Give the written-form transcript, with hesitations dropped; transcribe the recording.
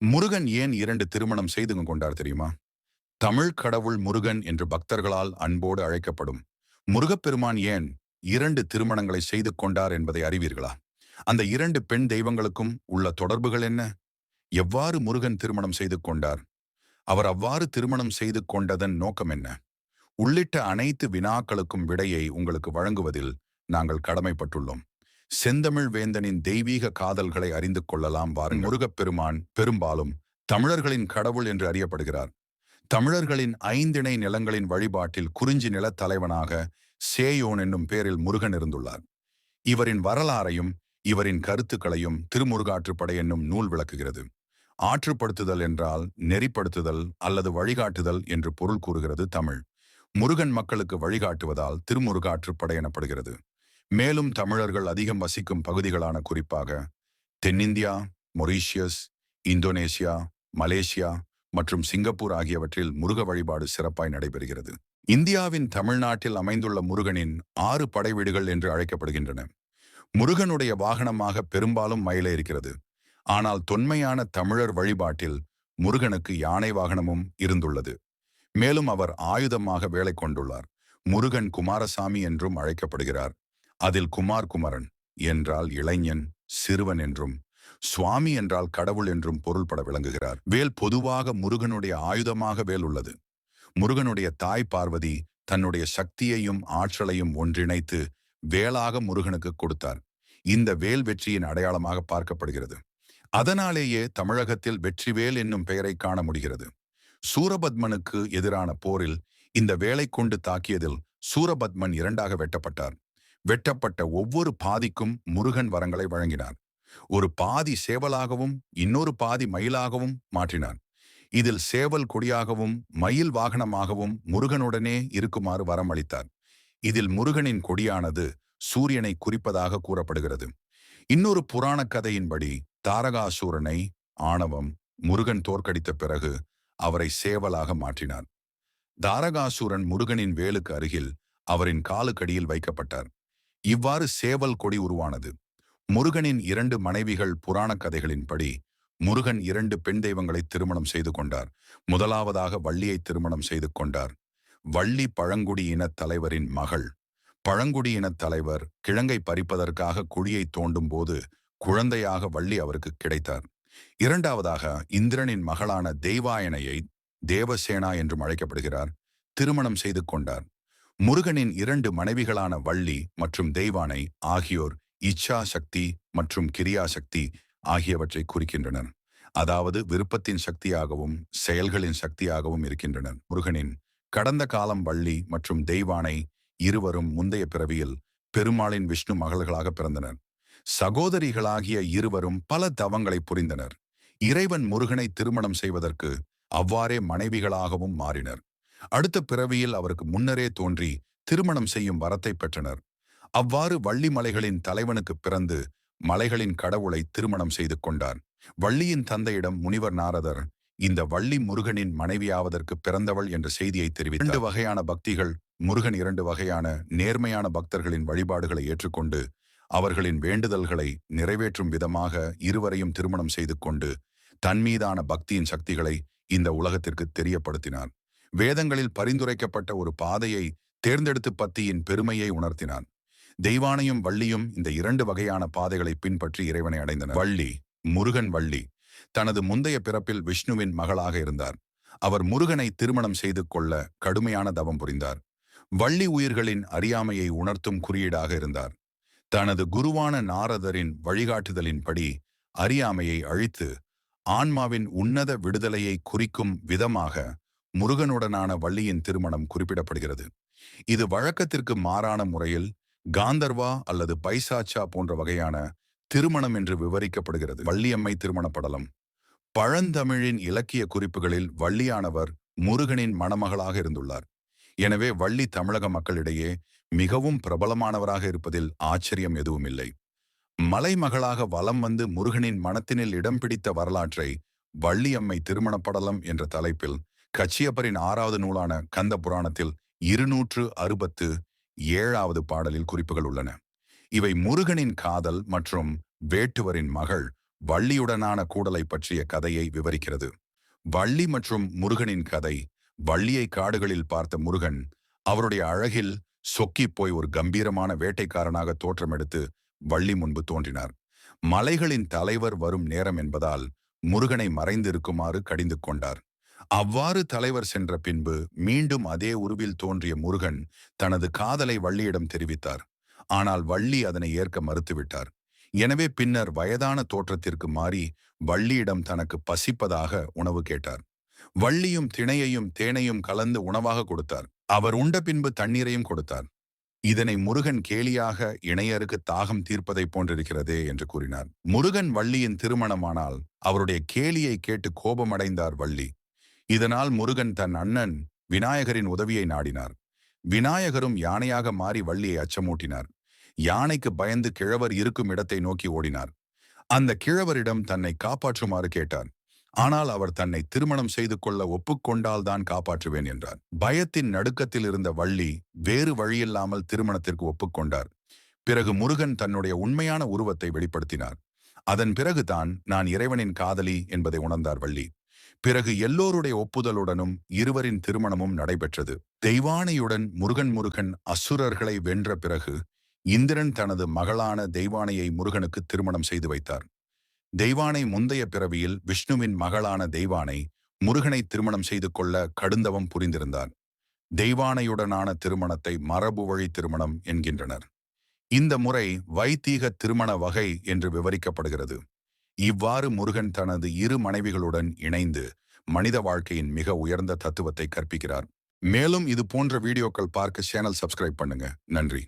முருகன் ஏன் 2 திருமணம் செய்து கொண்டார் தெரியுமா? தமிழ் கடவுள் முருகன் என்று பக்தர்களால் அன்போடு அழைக்கப்படும் முருகப்பெருமான் ஏன் 2 திருமணங்களை செய்து கொண்டார் என்பதை அறிவீர்களா? அந்த 2 பெண் தெய்வங்களுக்கும் உள்ள தொடர்புகள் என்ன? எவ்வாறு முருகன் திருமணம் செய்து கொண்டார்? அவர் அவ்வாறு திருமணம் செய்து கொண்டதன் நோக்கம் என்ன? உள்ளிட்ட அனைத்து வினாக்களுக்கும் விடையை உங்களுக்கு வழங்குவதில் நாங்கள் கடமைப்பட்டுள்ளோம். செந்தமிழ் வேந்தனின் தெய்வீக காதல்களை அறிந்து கொள்ளலாம் வாருங்கள். முருகப்பெருமான் பெரும்பாலும் தமிழர்களின் கடவுள் என்று அறியப்படுகிறார். தமிழர்களின் ஐந்திணை நிலங்களின் வழிபாட்டில் குறிஞ்சி நிலத் தலைவனாக சேயோன் என்னும் பேரில் முருகன் இருந்துள்ளார். இவரின் வரலாறையும் இவரின் கருத்துக்களையும் திருமுருகாற்றுப்படை என்னும் நூல் விளக்குகிறது. ஆற்றுப்படுத்துதல் என்றால் நெறிப்படுத்துதல் அல்லது வழிகாட்டுதல் என்று பொருள் கூறுகிறது தமிழ். முருகன் மக்களுக்கு வழிகாட்டுவதால் திருமுருகாற்றுப்படை எனப்படுகிறது. மேலும் தமிழர்கள் அதிகம் வசிக்கும் பகுதிகளான குறிப்பாக தென்னிந்தியா, மொரீஷியஸ், இந்தோனேசியா, மலேசியா மற்றும் சிங்கப்பூர் ஆகியவற்றில் முருக வழிபாடு சிறப்பாய் நடைபெறுகிறது. இந்தியாவின் தமிழ்நாட்டில் அமைந்துள்ள முருகனின் 6 படை வீடுகள் என்று அழைக்கப்படுகின்றன. முருகனுடைய வாகனமாக பெரும்பாலும் மயிலே இருக்கிறது. ஆனால் தொன்மையான தமிழர் வழிபாட்டில் முருகனுக்கு யானை வாகனமும் இருந்துள்ளது. மேலும் அவர் ஆயுதமாக வேலை கொண்டுள்ளார். முருகன் குமாரசாமி என்றும் அழைக்கப்படுகிறார். அதில் குமரன் என்றால் இளைஞன், சிறுவன் என்றும், சுவாமி என்றால் கடவுள் என்றும் பொருள்பட விளங்குகிறார். வேல் பொதுவாக முருகனுடைய ஆயுதமாக வேல் உள்ளது. முருகனுடைய தாய் பார்வதி தன்னுடைய சக்தியையும் ஆற்றலையும் ஒன்றிணைத்து வேலாக முருகனுக்கு கொடுத்தார். இந்த வேல் வெற்றியின் அடையாளமாக பார்க்கப்படுகிறது. அதனாலேயே தமிழகத்தில் வெற்றிவேல் என்னும் பெயரை காண முடிகிறது. சூரபத்மனுக்கு எதிரான போரில் இந்த வேலை கொண்டு தாக்கியதில் சூரபத்மன் 2ஆக வெட்டப்பட்டார். வெட்டப்பட்ட ஒவ்வொரு பாதிக்கும் முருகன் வரங்களை வழங்கினார். ஒரு பாதி சேவலாகவும் இன்னொரு பாதி மயிலாகவும் மாற்றினார். இதில் சேவல் கொடியாகவும் மயில் வாகனமாகவும் முருகனுடனே இருக்குமாறு வரம் அளித்தார். இதில் முருகனின் கொடியானது சூரியனை குறிப்பதாக கூறப்படுகிறது. இன்னொரு புராண கதையின்படி தாரகாசூரனை ஆணவம் முருகன் தோற்கடித்த பிறகு அவரை சேவலாக மாற்றினார். தாரகாசூரன் முருகனின் வேலுக்கு அருகில் அவரின் காலுக்கடியில் வைக்கப்பட்டார். இவ்வாறு சேவல் கொடி உருவானது. முருகனின் 2 மனைவிகள் புராண கதைகளின்படி முருகன் 2 பெண் தெய்வங்களை திருமணம் செய்து கொண்டார். முதலாவதாக வள்ளியை திருமணம் செய்து கொண்டார். வள்ளி பழங்குடி இனத் தலைவரின் மகள். பழங்குடி இனத் தலைவர் கிழங்கை பறிப்பதற்காக குழியை தோண்டும் போது குழந்தையாக வள்ளி அவருக்கு கிடைத்தார். இரண்டாவதாக இந்திரனின் மகளான தெய்வாயனையை தேவசேனா என்றும் அழைக்கப்படுகிறார் திருமணம் செய்து கொண்டார். முருகனின் 2 மனைவிகளான வள்ளி மற்றும் தெய்வானை ஆகியோர் இச்சா சக்தி மற்றும் கிரியா சக்தி ஆகியவற்றை குறிக்கின்றனர். அதாவது விருப்பத்தின் சக்தியாகவும் செயல்களின் சக்தியாகவும் இருக்கின்றனர். முருகனின் கடந்த காலம் வள்ளி மற்றும் தெய்வானை இருவரும் முந்தைய பிறவியில் பெருமாளின் விஷ்ணு மகள்களாக பிறந்தனர். சகோதரிகளாகிய இருவரும் பல தவங்களை புரிந்தனர். இறைவன் முருகனை திருமணம் செய்வதற்கு அவ்வாறே மனைவிகளாகவும் மாறினர். அடுத்த பிறவியில் அவருக்கு முன்னரே தோன்றி திருமணம் செய்யும் வரத்தை பெற்றனர். அவ்வாறு வள்ளி மலைகளின் தலைவனுக்கு பிறந்து மலைகளின் கடவுளை திருமணம் செய்து கொண்டார். வள்ளியின் தந்தையிடம் முனிவர் நாரதர் இந்த வள்ளி முருகனின் மனைவியாவதற்கு பிறந்தவள் என்ற செய்தியை தெரிவித்தார். 2 வகையான பக்திகள். முருகன் 2 வகையான நேர்மையான பக்தர்களின் வழிபாடுகளை ஏற்றுக்கொண்டு அவர்களின் வேண்டுதல்களை நிறைவேற்றும் விதமாக இருவரையும் திருமணம் செய்து கொண்டு தன் மீதான பக்தியின் சக்திகளை இந்த உலகத்திற்கு தெரியப்படுத்தினார். வேதங்களில் பரிந்துரைக்கப்பட்ட ஒரு பாதையை தேர்ந்தெடுத்து பக்தியின் பெருமையை உணர்த்தினார். தெய்வானையும் வள்ளியும் இந்த 2 வகையான பாதைகளை பின்பற்றி இறைவனை அடைந்தனர். வள்ளி முருகன் வள்ளி தனது முந்தைய பிறப்பில் விஷ்ணுவின் மகளாக இருந்தார். அவர் முருகனை திருமணம் செய்து கொள்ள கடுமையான தவம் புரிந்தார். வள்ளி உயிர்களின் அறியாமையை உணர்த்தும் குறியீடாக இருந்தார். தனது குருவான நாரதரின் வழிகாட்டுதலின்படி அறியாமையை அழித்து ஆன்மாவின் உன்னத விடுதலையை குறிக்கும் விதமாக முருகனுடனான வள்ளியின் திருமணம் குறிப்பிடப்படுகிறது. இது வழக்கத்திற்கு மாறான முறையில் காந்தர்வா அல்லது பைசாச்சா போன்ற வகையான திருமணம் என்று விவரிக்கப்படுகிறது. வள்ளியம்மை திருமண படலம். பழந்தமிழின் இலக்கிய குறிப்புகளில் வள்ளியானவர் முருகனின் மணமகளாக இருந்துள்ளார். எனவே வள்ளி தமிழக மக்களிடையே மிகவும் பிரபலமானவராக இருப்பதில் ஆச்சரியம் எதுவும் இல்லை. மலைமகளாக வலம் வந்து முருகனின் மனத்தினில் இடம் பிடித்த வரலாற்றை வள்ளியம்மை திருமண படலம் என்ற தலைப்பில் கச்சியப்பரின் 6வது நூலான கந்த புராணத்தில் 267வது பாடலில் குறிப்புகள் உள்ளன. இவை முருகனின் காதல் மற்றும் வேட்டுவரின் மகள் வள்ளியுடனான கூடலை பற்றிய கதையை விவரிக்கிறது. வள்ளி மற்றும் முருகனின் கதை. வள்ளியை காடுகளில் பார்த்த முருகன் அவருடைய அழகில் சொக்கிப் போய் ஒரு கம்பீரமான வேட்டைக்காரனாக தோற்றமெடுத்து வள்ளி முன்பு தோன்றினார். மலைகளின் தலைவர் வரும் நேரம் என்பதால் முருகனை மறைந்திருக்குமாறு கடிந்து கொண்டார். அவ்வாறு தலைவர் சென்ற பின்பு மீண்டும் அதே உருவில் தோன்றிய முருகன் தனது காதலை வள்ளியிடம் தெரிவித்தார். ஆனால் வள்ளி அதனை ஏற்க மறுத்துவிட்டார். எனவே பின்னர் வயதான தோற்றத்திற்கு மாறி வள்ளியிடம் தனக்கு பசிப்பதாக உணவு கேட்டார். வள்ளியும் திணையையும் தேனையும் கலந்து உணவாக கொடுத்தார். அவர் உண்ட பின்பு தண்ணீரையும் கொடுத்தார். இதனை முருகன் கேலியாக இணையருக்கு தாகம் தீர்ப்பதை போன்றிருக்கிறதே என்று கூறினார். முருகன் வள்ளியின் திருமணமானால் அவருடைய கேலியை கேட்டு கோபமடைந்தார் வள்ளி. இதனால் முருகன் தன் அண்ணன் விநாயகரின் உதவியை நாடினார். விநாயகரும் யானையாக மாறி வள்ளியை அச்சமூட்டினார். யானைக்கு பயந்து கிழவர் இருக்கும் இடத்தை நோக்கி ஓடினார். அந்த கிழவரிடம் தன்னை காப்பாற்றுமாறு கேட்டார். ஆனால் அவர் தன்னை திருமணம் செய்து கொள்ள ஒப்புக்கொண்டால்தான் காப்பாற்றுவேன் என்றார். பயத்தின் நடுக்கத்தில் இருந்த வள்ளி வேறு வழியில்லாமல் திருமணத்திற்கு ஒப்புக்கொண்டார். பிறகு முருகன் தன்னுடைய உண்மையான உருவத்தை வெளிப்படுத்தினார். அதன் பிறகுதான் நான் இறைவனின் காதலி என்பதை உணர்ந்தார் வள்ளி. பிறகு எல்லோருடைய ஒப்புதலுடனும் இருவரின் திருமணமும் நடைபெற்றது. தெய்வானையுடன் முருகன் அசுரர்களை வென்ற பிறகு இந்திரன் தனது மகளான தெய்வானையை முருகனுக்கு திருமணம் செய்து வைத்தார். தெய்வானை முந்தைய பிறவியில் விஷ்ணுவின் மகளான தெய்வானை முருகனை திருமணம் செய்து கொள்ள கடுந்தவம் புரிந்திருந்தார். தெய்வானையுடனான திருமணத்தை மரபு வழி திருமணம் என்கின்றனர். இந்த முறை வைத்தீக திருமண வகை என்று விவரிக்கப்படுகிறது. இவ்வாறு முருகன் தனது இரு மனைவிகளுடன் இணைந்து மனித வாழ்க்கையின் மிக உயர்ந்த தத்துவத்தை கற்பிக்கிறார். மேலும் இது போன்ற வீடியோக்கள் பார்க்க சேனல் சப்ஸ்கிரைப் பண்ணுங்க. நன்றி.